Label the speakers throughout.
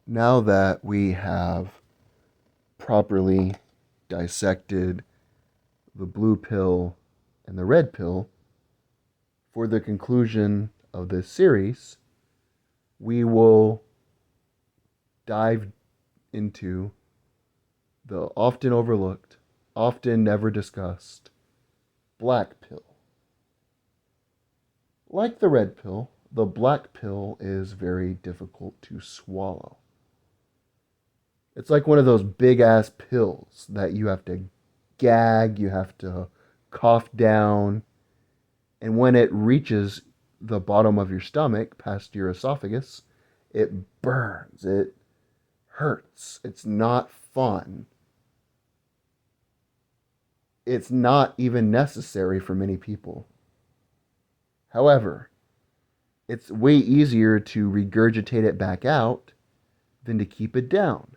Speaker 1: Now that we have properly dissected the blue pill and the red pill, for the conclusion of this series, we will dive into the often overlooked, often never discussed black pill. Like the red pill, the black pill is very difficult to swallow. It's like one of those big ass pills that you have to gag, you have to cough down, and when it reaches the bottom of your stomach, past your esophagus, it burns, it hurts, it's not fun. It's not even necessary for many people. However, it's way easier to regurgitate it back out than to keep it down.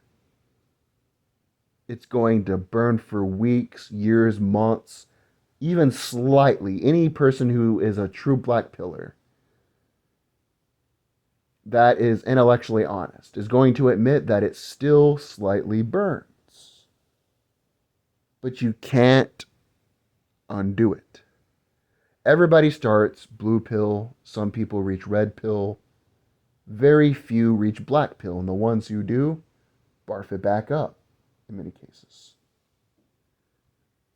Speaker 1: It's going to burn for weeks, years, months, even slightly. Any person who is a true black pillar that is intellectually honest is going to admit that it still slightly burns. But you can't undo it. Everybody starts blue pill. Some people reach red pill. Very few reach black pill. And the ones who do, barf it back up in many cases.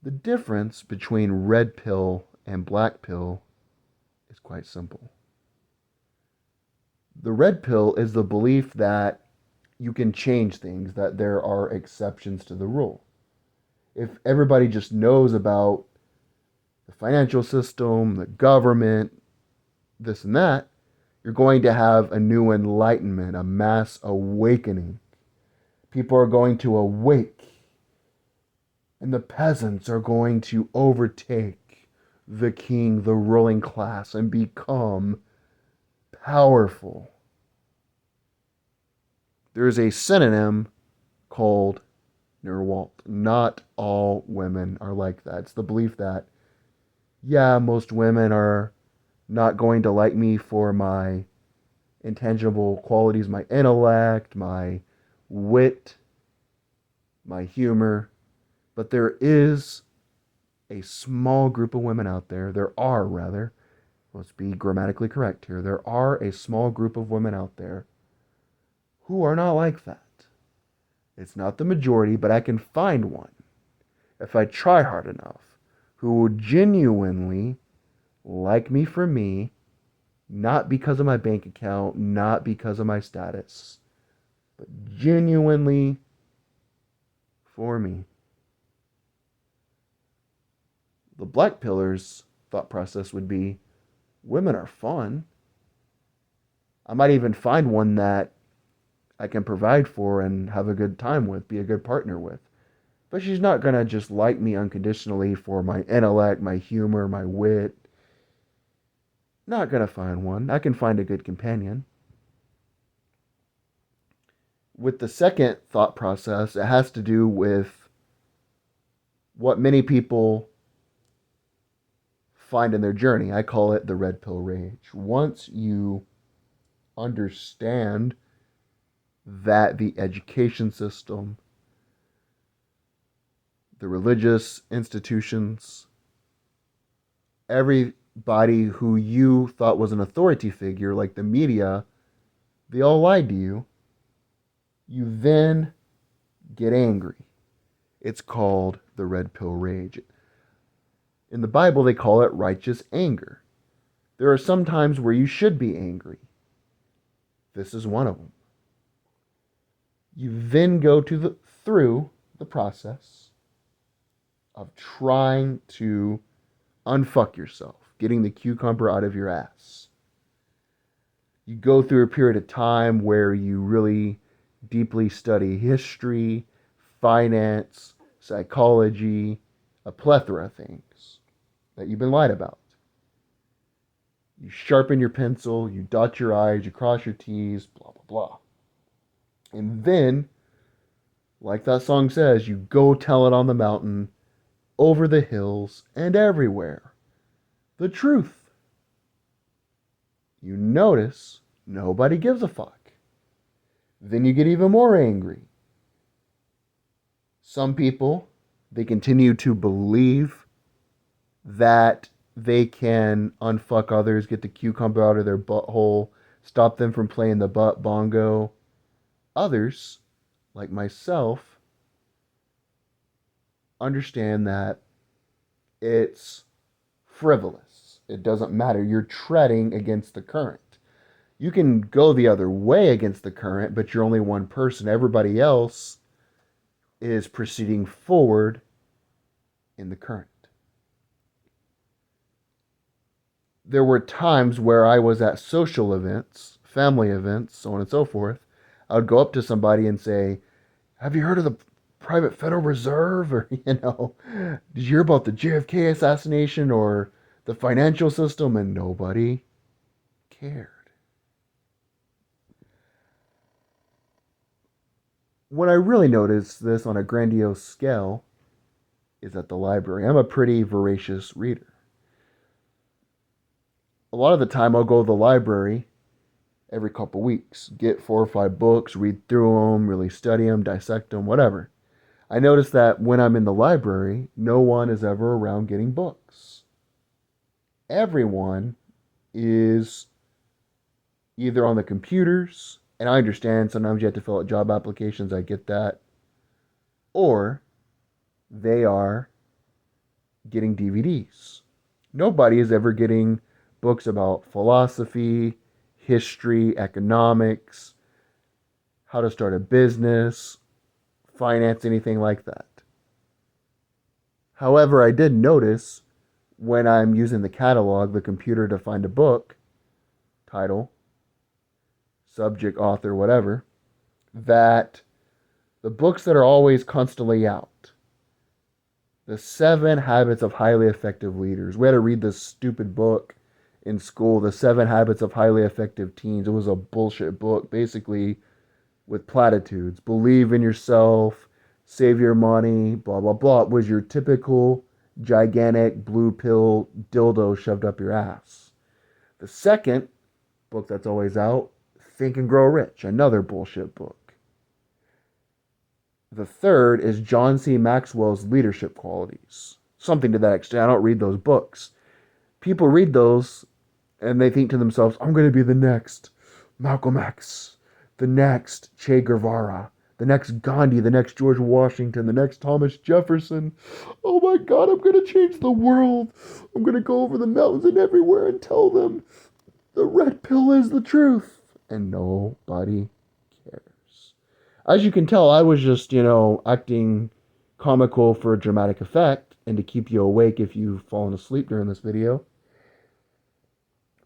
Speaker 1: The difference between red pill and black pill is quite simple. The red pill is the belief that you can change things, that there are exceptions to the rule. If everybody just knows about the financial system, the government, this and that, you're going to have a new enlightenment, a mass awakening. People are going to awake, and the peasants are going to overtake the king, the ruling class, and become powerful. There's a synonym called Nerwalt. Not all women are like that. It's the belief that, yeah, most women are not going to like me for my intangible qualities, my intellect, my wit, my humor. But there is a small group of women out there. There are, rather. Let's be grammatically correct here. There are a small group of women out there who are not like that. It's not the majority, but I can find one, if I try hard enough, who will genuinely like me for me, not because of my bank account, not because of my status, but genuinely for me. The black pillars thought process would be, women are fun. I might even find one that I can provide for and have a good time with, be a good partner with. But she's not going to just like me unconditionally for my intellect, my humor, my wit. Not going to find one. I can find a good companion. With the second thought process, it has to do with what many people find in their journey. I call it the red pill rage. Once you understand that the education system, the religious institutions, everybody who you thought was an authority figure, like the media, they all lied to you. You then get angry. It's called the red pill rage. In the Bible, they call it righteous anger. There are some times where you should be angry. This is one of them. You then go through the process of trying to unfuck yourself, getting the cucumber out of your ass. You go through a period of time where you really deeply study history, finance, psychology, a plethora of things that you've been lied about. You sharpen your pencil, you dot your I's, you cross your T's, blah, blah, blah. And then, like that song says, you go tell it on the mountain, over the hills, and everywhere. The truth. You notice nobody gives a fuck. Then you get even more angry. Some people, they continue to believe that they can unfuck others, get the cucumber out of their butthole, stop them from playing the butt bongo. Others, like myself, understand that it's frivolous. It doesn't matter. You're treading against the current. You can go the other way against the current, but you're only one person. Everybody else is proceeding forward in the current. There were times where I was at social events, family events, so on and so forth. I would go up to somebody and say, "Have you heard of the private Federal Reserve?" Or, "Did you hear about the JFK assassination or the financial system?" And nobody cared. When I really noticed this on a grandiose scale is at the library. I'm a pretty voracious reader. A lot of the time I'll go to the library every couple weeks, get 4 or 5 books, read through them, really study them, dissect them, whatever. I notice that when I'm in the library, no one is ever around getting books. Everyone is either on the computers, and I understand sometimes you have to fill out job applications, I get that, or they are getting DVDs. Nobody is ever getting books about philosophy, history, economics, how to start a business, finance, anything like that. However, I did notice when I'm using the catalog, the computer, to find a book, title, subject, author, whatever, that the books that are always constantly out, the 7 Habits of Highly Effective Leaders. We had to read this stupid book in school, The 7 Habits of Highly Effective Teens. It was a bullshit book, basically with platitudes. Believe in yourself, save your money, blah, blah, blah. It was your typical gigantic blue pill dildo shoved up your ass. The second book that's always out, Think and Grow Rich, another bullshit book. The third is John C. Maxwell's Leadership Qualities. Something to that extent. I don't read those books. People read those and they think to themselves, I'm going to be the next Malcolm X, the next Che Guevara, the next Gandhi, the next George Washington, the next Thomas Jefferson. Oh my God, I'm going to change the world. I'm going to go over the mountains and everywhere and tell them the red pill is the truth. And nobody cares. As you can tell, I was just, acting comical for dramatic effect and to keep you awake if you've fallen asleep during this video.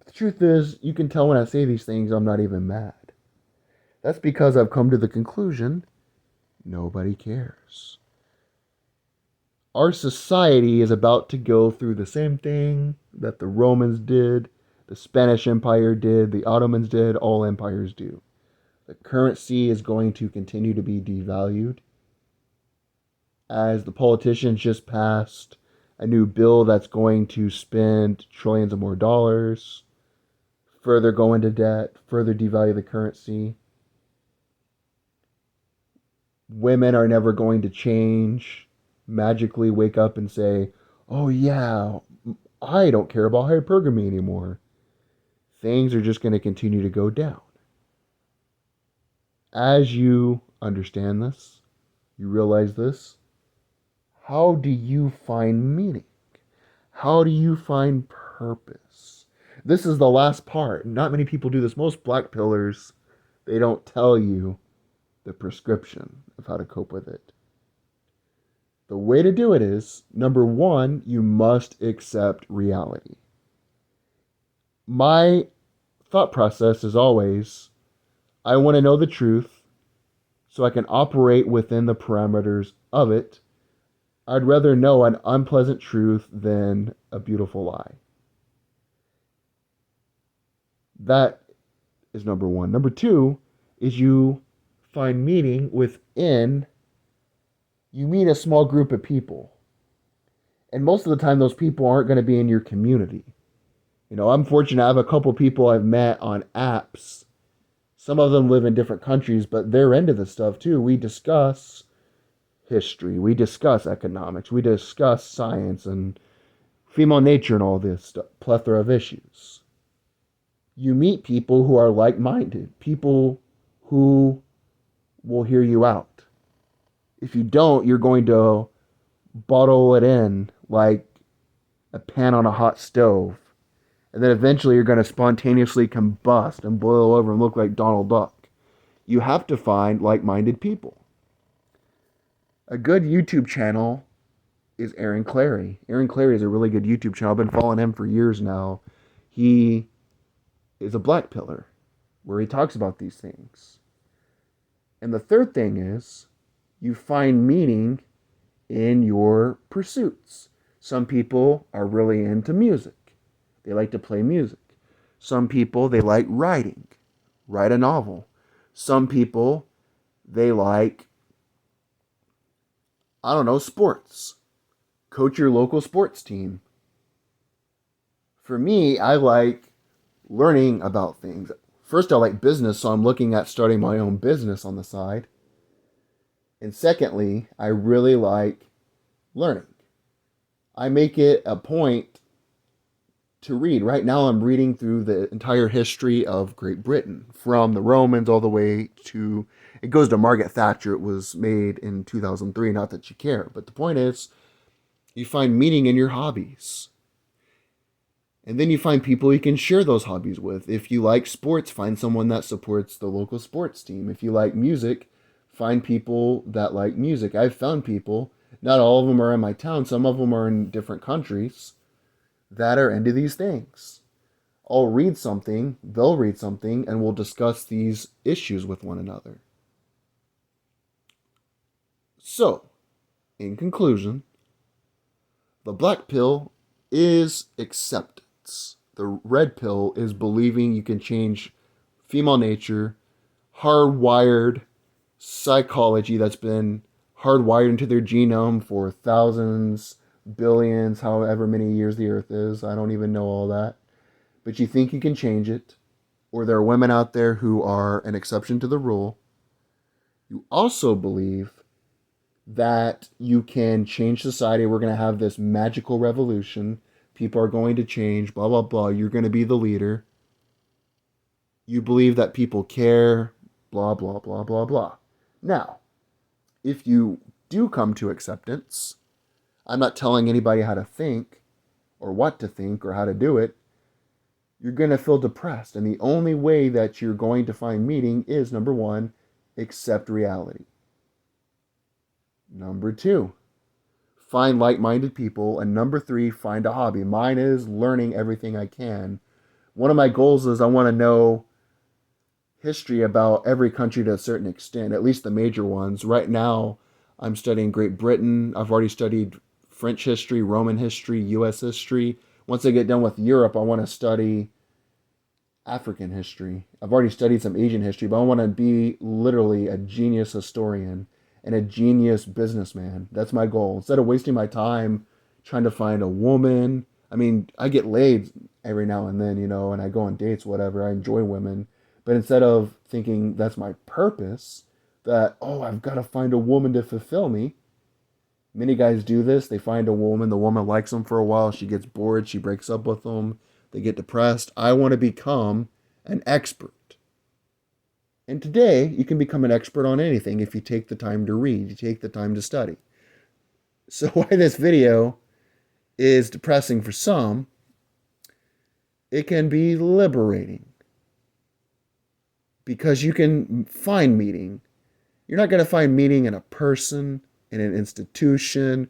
Speaker 1: The truth is, you can tell when I say these things, I'm not even mad. That's because I've come to the conclusion, nobody cares. Our society is about to go through the same thing that the Romans did, the Spanish Empire did, the Ottomans did, all empires do. The currency is going to continue to be devalued. As the politicians just passed a new bill that's going to spend trillions of more dollars, further go into debt, further devalue the currency. Women are never going to change, magically wake up and say, oh yeah, I don't care about hypergamy anymore. Things are just going to continue to go down. As you understand this, you realize this, how do you find meaning? How do you find purpose? This is the last part. Not many people do this. Most black pillars, they don't tell you the prescription of how to cope with it. The way to do it is, number one, you must accept reality. My thought process is always, I want to know the truth so I can operate within the parameters of it. I'd rather know an unpleasant truth than a beautiful lie. That is number one. Number two is you find meaning within, you meet a small group of people. And most of the time, those people aren't going to be in your community. I'm fortunate I have a couple people I've met on apps, Some of them live in different countries, but they're into this stuff too. We discuss history, we discuss economics, we discuss science and female nature and all this stuff, plethora of issues. You meet people who are like minded, people who will hear you out. If you don't, you're going to bottle it in like a pan on a hot stove. And then eventually you're going to spontaneously combust and boil over and look like Donald Duck. You have to find like minded people. A good YouTube channel is Aaron Clarey. Aaron Clarey is a really good YouTube channel. I've been following him for years now. He is a black pillar where he talks about these things. And the third thing is you find meaning in your pursuits. Some people are really into music. They like to play music. Some people, they like writing. Write a novel. Some people, they like, I don't know, sports. Coach your local sports team. For me, I like learning about things. First, I like business, so I'm looking at starting my own business on the side. And secondly, I really like learning. I make it a point to read. Right now, I'm reading through the entire history of Great Britain, from the Romans all the way to, it goes to Margaret Thatcher. It was made in 2003, not that you care. But the point is, you find meaning in your hobbies. And then you find people you can share those hobbies with. If you like sports, find someone that supports the local sports team. If you like music, find people that like music. I've found people, not all of them are in my town, some of them are in different countries, that are into these things. I'll read something, they'll read something, and we'll discuss these issues with one another. So, in conclusion, the black pill is acceptance. The red pill is believing you can change female nature, hardwired psychology that's been hardwired into their genome for thousands, billions, however many years the earth is. I don't even know all that. But you think you can change it, or there are women out there who are an exception to the rule. You also believe that you can change society. We're going to have this magical revolution. People are going to change, blah, blah, blah. You're going to be the leader. You believe that people care, blah, blah, blah, blah, blah. Now, if you do come to acceptance, I'm not telling anybody how to think or what to think or how to do it. You're going to feel depressed. And the only way that you're going to find meaning is, number one, accept reality. Number two, find like-minded people. And number three, find a hobby. Mine is learning everything I can. One of my goals is I want to know history about every country to a certain extent, at least the major ones. Right now, I'm studying Great Britain. I've already studied French history, Roman history, U.S. history. Once I get done with Europe, I want to study African history. I've already studied some Asian history, but I want to be literally a genius historian and a genius businessman. That's my goal. Instead of wasting my time trying to find a woman. I mean, I get laid every now and then, and I go on dates, whatever. I enjoy women. But instead of thinking that's my purpose, that, I've got to find a woman to fulfill me. Many guys do this. They find a woman. The woman likes them for a while. She gets bored. She breaks up with them. They get depressed. I want to become an expert. And today, you can become an expert on anything if you take the time to read, you take the time to study. So why this video is depressing for some, it can be liberating. Because you can find meaning. You're not going to find meaning in a person, in an institution,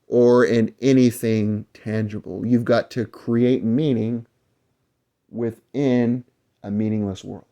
Speaker 1: or in anything tangible. You've got to create meaning within a meaningless world.